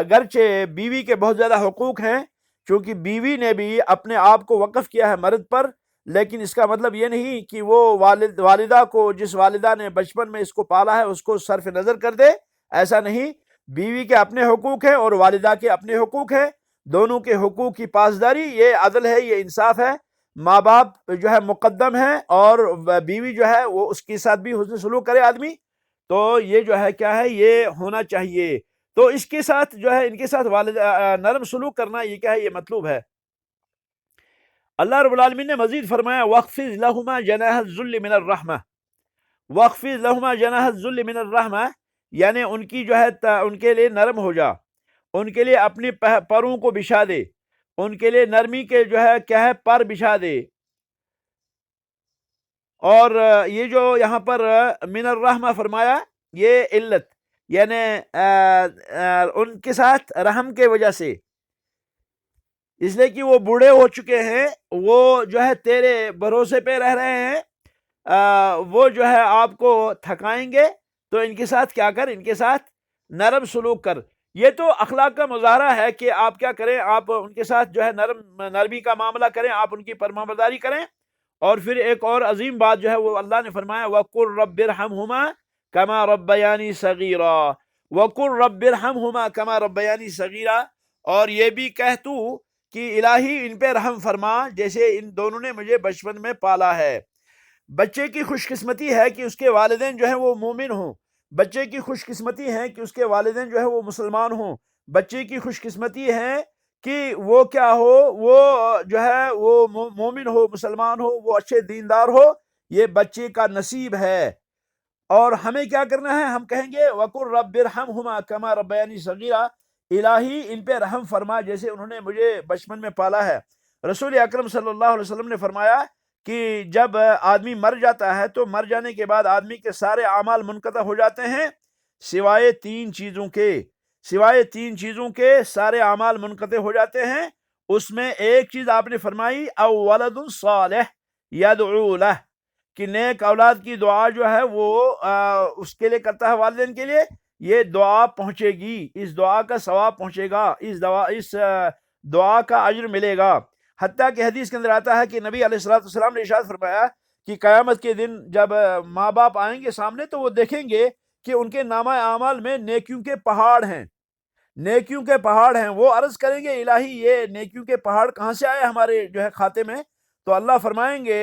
گرچہ بیوی کے بہت زیادہ حقوق ہیں، چونکہ بیوی نے بھی اپنے آپ کو وقف کیا ہے مرد پر، لیکن اس کا مطلب یہ نہیں کہ وہ والدہ کو، جس والدہ نے بچپن میں اس کو پالا ہے، اس کو صرف نظر کر دے، ایسا نہیں۔ بیوی کے اپنے حقوق ہیں اور والدہ کے اپنے حقوق ہیں، دونوں کے حقوق کی پاسداری، یہ عدل ہے، یہ انصاف ہے۔ ماں باپ جو ہے مقدم ہے، اور بیوی جو ہے وہ اس کے ساتھ بھی حسن سلوک کرے آدمی، تو یہ جو ہے کیا ہے، یہ ہونا چاہیے۔ تو اس کے ساتھ جو ہے، ان کے ساتھ نرم سلوک کرنا، یہ کیا ہے، یہ مطلوب ہے۔ اللہ رب العالمین نے مزید فرمایا وَاخْفِضْ لَهُمَا جَنَاحَ الذُّلِّ مِنَ الرَّحْمَةِ، وَاخْفِضْ لَهُمَا جَنَاحَ الذُّلِّ مِنَ الرَّحْمَةِ، یعنی ان کی جو ہے ان کے لیے نرم ہو جا، ان کے لیے اپنی پروں کو بچھا دے، ان کے لیے نرمی کے جو ہے کیا ہے، پر بچھا دے۔ اور یہ جو یہاں پر من الرحمہ فرمایا، یہ علت، یعنی ان کے ساتھ رحم کے وجہ سے، اس لیے کہ وہ بوڑھے ہو چکے ہیں، وہ جو ہے تیرے بھروسے پہ رہ رہے ہیں، وہ جو ہے آپ کو تھکائیں گے، تو ان کے ساتھ کیا کر، ان کے ساتھ نرم سلوک کر۔ یہ تو اخلاق کا مظاہرہ ہے کہ آپ کیا کریں، آپ ان کے ساتھ جو ہے نرمی کا معاملہ کریں، آپ ان کی فرمانبرداری کریں۔ اور پھر ایک اور عظیم بات جو ہے وہ اللہ نے فرمایا وَقُلْ رَبِّ ارْحَمْهُمَا كَمَا رَبَّيَانِي صَغِيرًا، وَقُلْ رَبِّ ارْحَمْهُمَا كَمَا رَبَّيَانِي صَغِيرًا، اور یہ بھی کہہ تو کہ الہی ان پہ رحم فرما جیسے ان دونوں نے مجھے بچپن میں پالا ہے۔ بچے کی خوش قسمتی ہے کہ اس کے والدین جو ہیں وہ مومن ہوں، بچے کی خوش قسمتی ہے کہ اس کے والدین جو ہے وہ مسلمان ہوں، بچے کی خوش قسمتی ہے کہ وہ کیا ہو، وہ جو ہے وہ مومن ہو، مسلمان ہو، وہ اچھے دیندار ہو، یہ بچے کا نصیب ہے۔ اور ہمیں کیا کرنا ہے، ہم کہیں گے وَقُلْ رَبِّ ارْحَمْهُمَا كَمَا رَبَّيَانِي صَغِيرًا، الہی ان پہ رحم فرما جیسے انہوں نے مجھے بچپن میں پالا ہے۔ رسول اکرم صلی اللہ علیہ وسلم نے فرمایا کہ جب آدمی مر جاتا ہے تو مر جانے کے بعد آدمی کے سارے اعمال منقطع ہو جاتے ہیں، سوائے تین چیزوں کے، سوائے تین چیزوں کے سارے اعمال منقطع ہو جاتے ہیں۔ اس میں ایک چیز آپ نے فرمائی او ولد صالح یدعو لہ، کہ نیک اولاد کی دعا جو ہے وہ اس کے لیے کرتا ہے، والدین کے لیے، یہ دعا پہنچے گی، اس دعا کا ثواب پہنچے گا، اس دعا کا اجر ملے گا۔ حتیٰ کہ حدیث کے اندر آتا ہے کہ نبی علیہ الصلوۃ والسلام نے ارشاد فرمایا کہ قیامت کے دن جب ماں باپ آئیں گے سامنے تو وہ دیکھیں گے کہ ان کے نامہ اعمال میں نیکیوں کے پہاڑ ہیں، نیکیوں کے پہاڑ ہیں۔ وہ عرض کریں گے الہی یہ نیکیوں کے پہاڑ کہاں سے آئے ہمارے جو ہے کھاتے میں؟ تو اللہ فرمائیں گے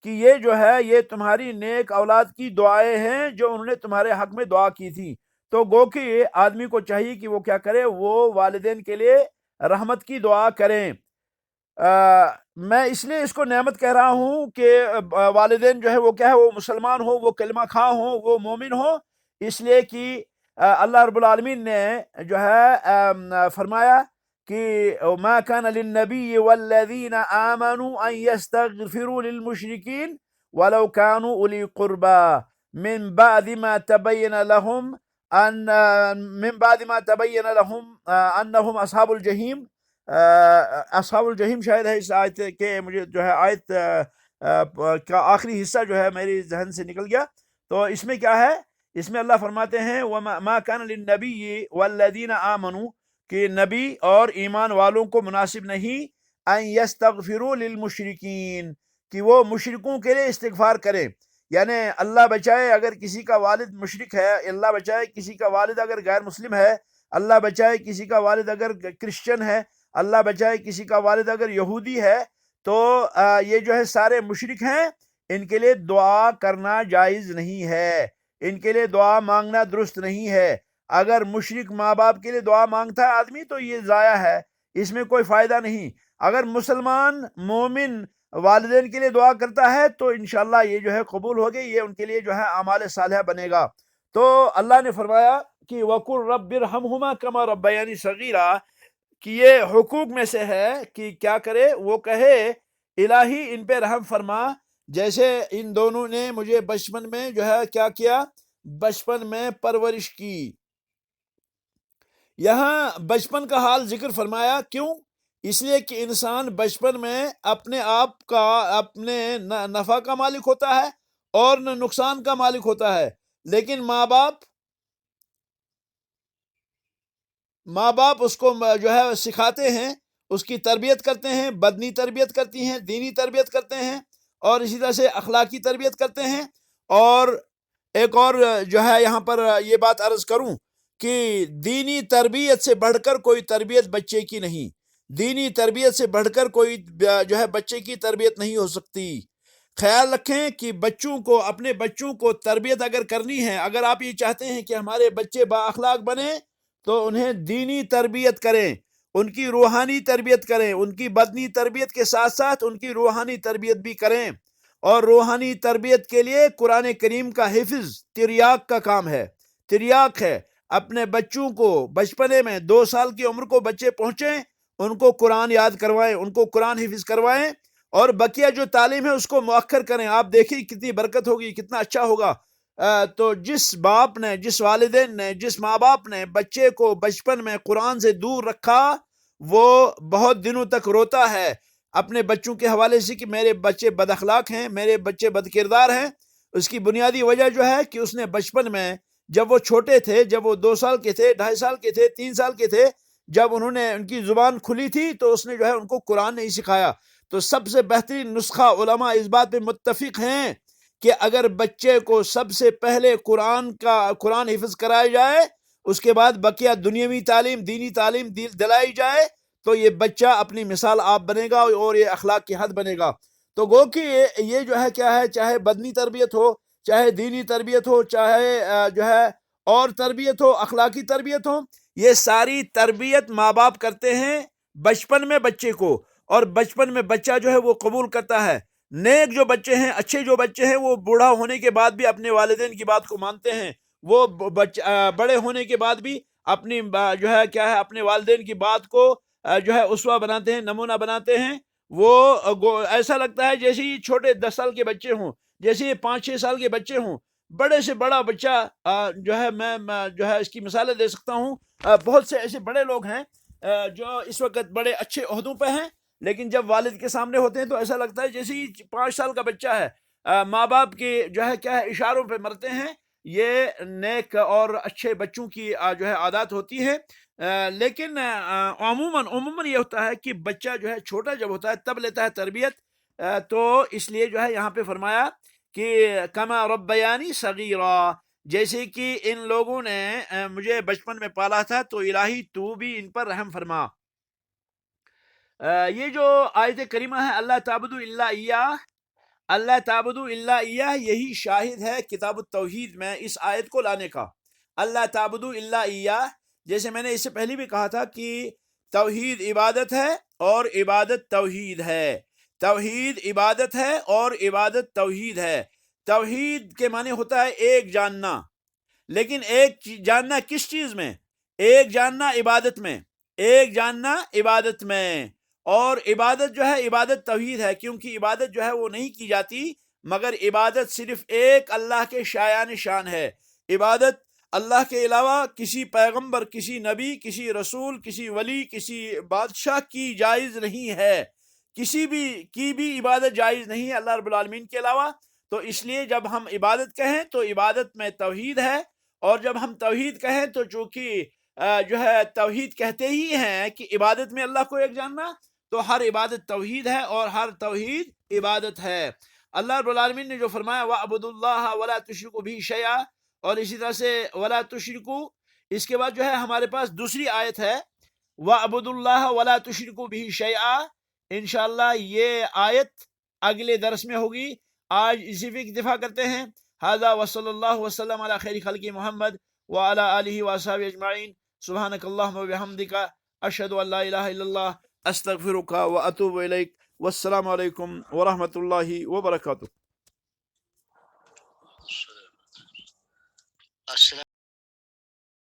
کہ یہ جو ہے یہ تمہاری نیک اولاد کی دعائیں ہیں جو انہوں نے تمہارے حق میں دعا کی تھی۔ تو گو کہ آدمی کو چاہیے کہ وہ کیا کرے، وہ والدین کے لیے رحمت کی دعا کریں۔ میں اس لیے اس کو نعمت کہہ رہا ہوں کہ والدین جو ہے وہ کیا ہے، وہ مسلمان ہو، وہ کلمہ خواہ ہو، وہ مومن ہو، اس لیے کہ اللہ رب العالمین نے جو ہے فرمایا کہ ما كان للنبي والذين آمنوا أن يستغفروا للمشركين ولو كانوا أولي قربى من بعد ما تبين لهم أنهم أصحاب الجحيم۔ اصحاب الجحیم شاید ہے اس آیت کے، مجھے جو ہے آیت کا آخری حصہ جو ہے میری ذہن سے نکل گیا۔ تو اس میں کیا ہے، اس میں اللہ فرماتے ہیں وَمَا كَانَ لِلنَّبِيِّ وَالَّذِينَ آمَنُوا، کہ نبی اور ایمان والوں کو مناسب نہیں ان یستغفروا للمشرکین، کہ وہ مشرکوں کے لیے استغفار کریں۔ یعنی اللہ بچائے اگر کسی کا والد مشرک ہے، اللہ بچائے کسی کا والد اگر غیر مسلم ہے، اللہ بچائے کسی کا والد اگر کرسچن ہے، اللہ بچائے کسی کا والد اگر یہودی ہے، تو یہ جو ہے سارے مشرک ہیں، ان کے لیے دعا کرنا جائز نہیں ہے، ان کے لیے دعا مانگنا درست نہیں ہے۔ اگر مشرک ماں باپ کے لیے دعا مانگتا ہے آدمی تو یہ ضائع ہے، اس میں کوئی فائدہ نہیں۔ اگر مسلمان مومن والدین کے لیے دعا کرتا ہے تو انشاءاللہ یہ جو ہے قبول ہوگی، یہ ان کے لیے جو ہے اعمال صالحہ بنے گا۔ تو اللہ نے فرمایا کہ وَقُلْ رَبِّ ارْحَمْهُمَا كَمَا رَبَّيَانِي صَغِيرًا، کہ یہ حقوق میں سے ہے کہ کیا کرے، وہ کہے الہی ان پہ رحم فرما جیسے ان دونوں نے مجھے بچپن میں جو ہے کیا کیا، بچپن میں پرورش کی۔ یہاں بچپن کا حال ذکر فرمایا، کیوں؟ اس لیے کہ انسان بچپن میں اپنے آپ کا اپنے نفع کا مالک ہوتا ہے اور نہ نقصان کا مالک ہوتا ہے، لیکن ماں باپ اس کو جو ہے سکھاتے ہیں، اس کی تربیت کرتے ہیں، بدنی تربیت کرتی ہیں، دینی تربیت کرتے ہیں، اور اسی طرح سے اخلاقی تربیت کرتے ہیں۔ اور ایک اور جو ہے یہاں پر یہ بات عرض کروں کہ دینی تربیت سے بڑھ کر کوئی تربیت بچے کی نہیں، دینی تربیت سے بڑھ کر کوئی جو ہے بچے کی تربیت نہیں ہو سکتی۔ خیال رکھیں کہ اپنے بچوں کو تربیت اگر کرنی ہے، اگر آپ یہ چاہتے ہیں کہ ہمارے بچے با اخلاق بنیں، تو انہیں دینی تربیت کریں، ان کی روحانی تربیت کریں، ان کی بدنی تربیت کے ساتھ ساتھ ان کی روحانی تربیت بھی کریں۔ اور روحانی تربیت کے لیے قرآن کریم کا حفظ تریاق کا کام ہے، تریاق ہے۔ اپنے بچوں کو بچپنے میں 2 سال کی عمر کو بچے پہنچیں، ان کو قرآن یاد کروائیں، ان کو قرآن حفظ کروائیں، اور بقیہ جو تعلیم ہے اس کو مؤخر کریں۔ آپ دیکھیں کتنی برکت ہوگی، کتنا اچھا ہوگا۔ تو جس والدین نے، جس ماں باپ نے بچے کو بچپن میں قرآن سے دور رکھا، وہ بہت دنوں تک روتا ہے اپنے بچوں کے حوالے سے کہ میرے بچے بد اخلاق ہیں، میرے بچے بد کردار ہیں۔ اس کی بنیادی وجہ جو ہے کہ اس نے بچپن میں جب وہ چھوٹے تھے، جب وہ 2 سال کے تھے، 2.5 سال کے تھے، 3 سال کے تھے، جب ان کی زبان کھلی تھی تو اس نے جو ہے ان کو قرآن نہیں سکھایا۔ تو سب سے بہترین نسخہ، علماء اس بات پہ متفق ہیں کہ اگر بچے کو سب سے پہلے قرآن حفظ کرایا جائے، اس کے بعد بقیہ دنیاوی تعلیم، دینی تعلیم دلائی جائے، تو یہ بچہ اپنی مثال آپ بنے گا اور یہ اخلاق کی حد بنے گا۔ تو گو کہ یہ جو ہے کیا ہے، چاہے بدنی تربیت ہو، چاہے دینی تربیت ہو، چاہے جو ہے اور تربیت ہو، اخلاقی تربیت ہو، یہ ساری تربیت ماں باپ کرتے ہیں بچپن میں بچے کو، اور بچپن میں بچہ جو ہے وہ قبول کرتا ہے۔ نیک جو بچے ہیں، اچھے جو بچے ہیں، وہ بوڑھا ہونے کے بعد بھی اپنے والدین کی بات کو مانتے ہیں، وہ بڑے ہونے کے بعد بھی اپنی جو ہے کیا ہے اپنے والدین کی بات کو جو ہے اسوہ بناتے ہیں، نمونہ بناتے ہیں۔ وہ ایسا لگتا ہے جیسے یہ چھوٹے 10 سال کے بچے ہوں، جیسے یہ 5-6 سال کے بچے ہوں۔ بڑے سے بڑا بچہ جو ہے میں جو ہے اس کی مثالیں دے سکتا ہوں۔ بہت سے ایسے بڑے لوگ ہیں جو اس وقت بڑے اچھے عہدوں پہ ہیں، لیکن جب والد کے سامنے ہوتے ہیں تو ایسا لگتا ہے جیسے ہی 5 سال کا بچہ ہے۔ ماں باپ کے جو ہے کیا ہے اشاروں پہ مرتے ہیں۔ یہ نیک اور اچھے بچوں کی جو ہے عادات ہوتی ہے۔ لیکن عموماً یہ ہوتا ہے کہ بچہ جو ہے چھوٹا جب ہوتا ہے تب لیتا ہے تربیت۔ تو اس لیے جو ہے یہاں پہ فرمایا کہ کما ربیانی صغیرا، جیسے کہ ان لوگوں نے مجھے بچپن میں پالا تھا، تو الہی تو بھی ان پر رحم فرما۔ یہ جو آیت کریمہ ہے، اللہ تعبدوا الا ایاہ، اللہ تعبدوا الا ایاہ، یہی شاہد ہے کتاب التوحید میں اس آیت کو لانے کا۔ اللہ تعبدوا الا ایاہ، جیسے میں نے اس سے پہلے بھی کہا تھا کہ توحید عبادت ہے اور عبادت توحید ہے، توحید عبادت ہے اور عبادت توحید ہے۔ توحید کے معنی ہوتا ہے ایک جاننا، لیکن ایک جاننا کس چیز میں؟ ایک جاننا عبادت میں، ایک جاننا عبادت میں۔ اور عبادت جو ہے عبادت توحید ہے، کیونکہ عبادت جو ہے وہ نہیں کی جاتی مگر عبادت صرف ایک اللہ کے شایان شان ہے۔ عبادت اللہ کے علاوہ کسی پیغمبر، کسی نبی، کسی رسول، کسی ولی، کسی بادشاہ کی جائز نہیں ہے، کسی بھی کی بھی عبادت جائز نہیں ہے اللہ رب العالمین کے علاوہ۔ تو اس لیے جب ہم عبادت کہیں تو عبادت میں توحید ہے، اور جب ہم توحید کہیں تو چونکہ جو ہے توحید کہتے ہی ہیں کہ عبادت میں اللہ کو ایک جاننا، تو ہر عبادت توحید ہے اور ہر توحید عبادت ہے۔ اللہ رب العالمین نے جو فرمایا وَاعْبُدُوا اللَّهَ وَلَا تُشْرِكُوا بِهِ شَيْئًا، اور اسی طرح سے وَلَا تُشْرِكُوا، اس کے بعد جو ہے ہمارے پاس دوسری آیت ہے وَاعْبُدُوا اللَّهَ وَلَا تُشْرِكُوا بِهِ شَيْئًا۔ انشاءاللہ یہ آیت اگلے درس میں ہوگی۔ آج اسی پہ اکتفا کرتے ہیں۔ ھذا وصلی اللہ وسلم علی خیر خلق محمد وعلی آلہ وصحبہ اجمعین۔ سبحانک اللہم وبحمدک، اشہد ان لا الہ الا اللہ، استغفرک واتوب الیک۔ والسلام علیکم ورحمۃ اللہ وبرکاتہ۔